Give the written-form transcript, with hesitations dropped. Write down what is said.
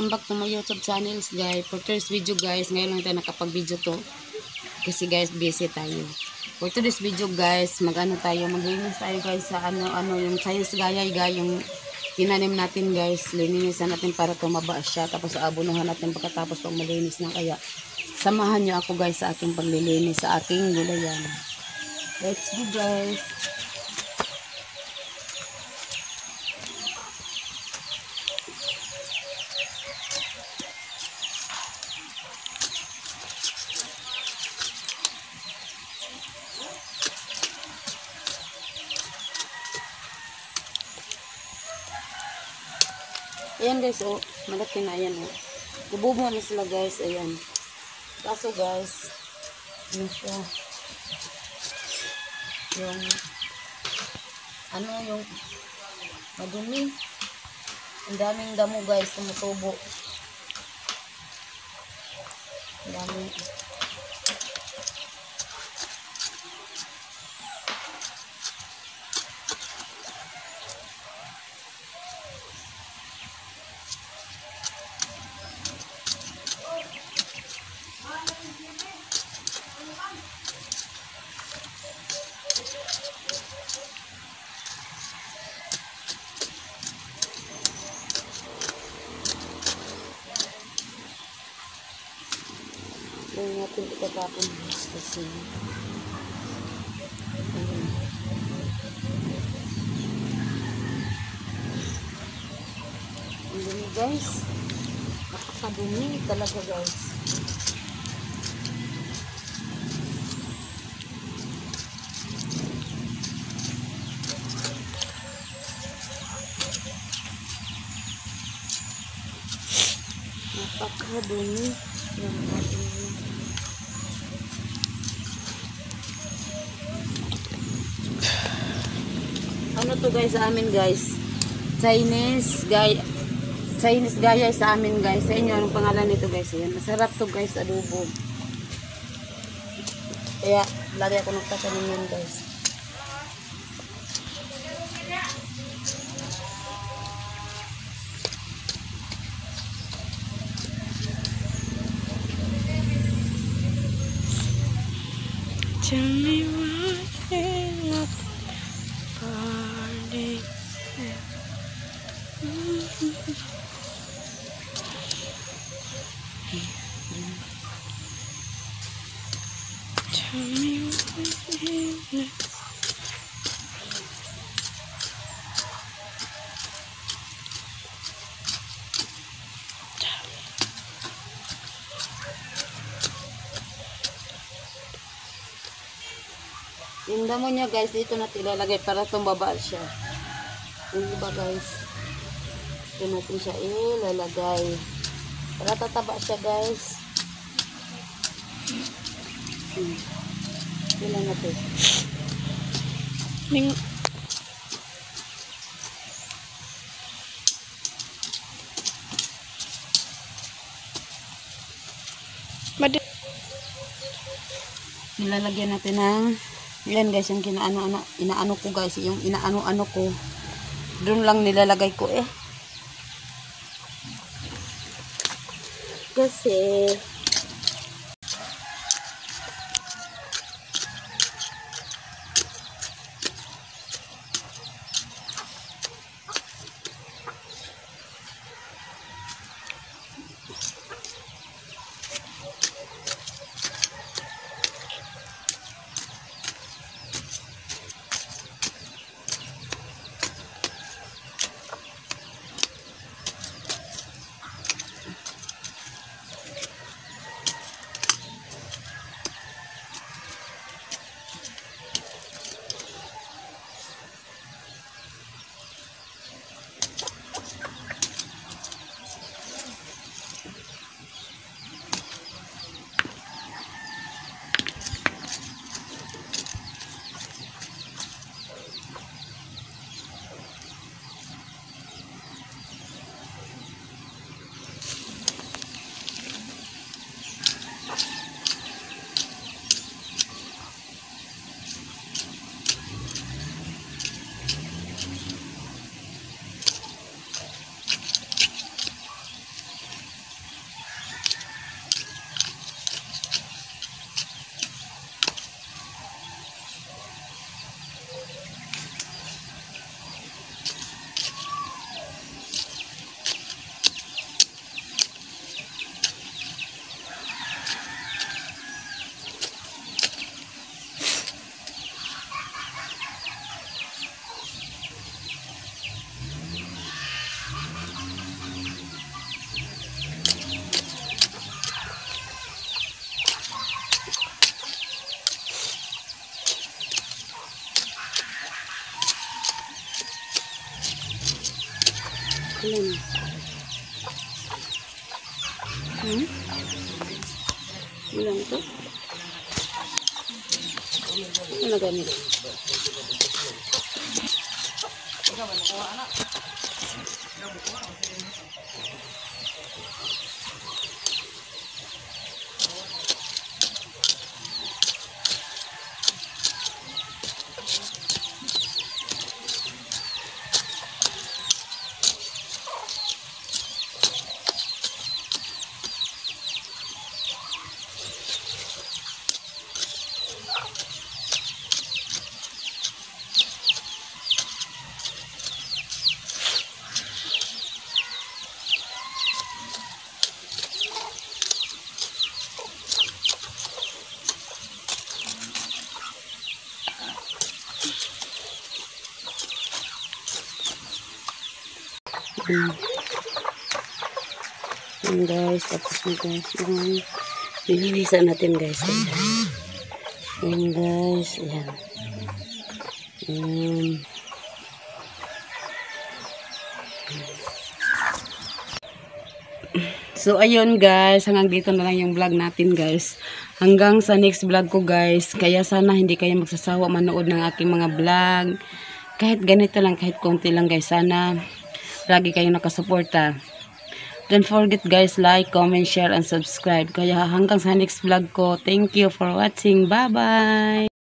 welcome back to my YouTube channels guys. For today's video guys, ngayon lang tayo nakapag-video to. Kasi guys, busy tayo. For today's video guys, maglinis tayo guys sa ano yung science gayay guys, yung tinanim natin guys. Linisan natin para tumaba siya. Tapos aabunuhan natin pagkatapos pag malinis na. Kaya samahan nyo ako guys sa aking paglilinis sa aking gulayan. Let's go guys. Ayan guys, oh, malaki na yan, oh. Gububo na sila guys, ayan. Kaso guys, yun siya. Yung madumi. Ang daming damo guys, tumutubo. Ang daming. Ngayon natin itatapon kasi ang dumi guys, nakakadumi talaga guys. Napakadumi yung ating ano to guys sa amin guys, Chinese gaya sa amin guys. Sa inyo anong pangalan nito guys? Ayan, masarap to guys, adobo. Kaya lagi ako nagtatanim yan guys. Tell me why you're not party. Tell me why you're not. Yung damo niya guys, dito natin ilalagay para tumaba siya. Yung iba guys, dito natin siya ilalagay para tataba siya guys. Ilan natin. Nilalagyan natin ng yan guys, yung inaano ko guys, yung inaano-ano ko. Doon lang nilalagay ko kasi Ilan? Ilan to? Ano ganito? Yan guys, tapos na guys yung nilinisan natin guys. Yan guys, yan. So ayun guys, hanggang dito na lang yung vlog natin guys. Hanggang sa next vlog ko guys. Kaya sana hindi kayo magsasawa manood ng aking mga vlog. Kahit ganito lang, kahit konti lang guys. Sana lagi kayong nakasuporta. Don't forget guys, like, comment, share, and subscribe. Kaya hanggang sa next vlog ko. Thank you for watching. Bye-bye!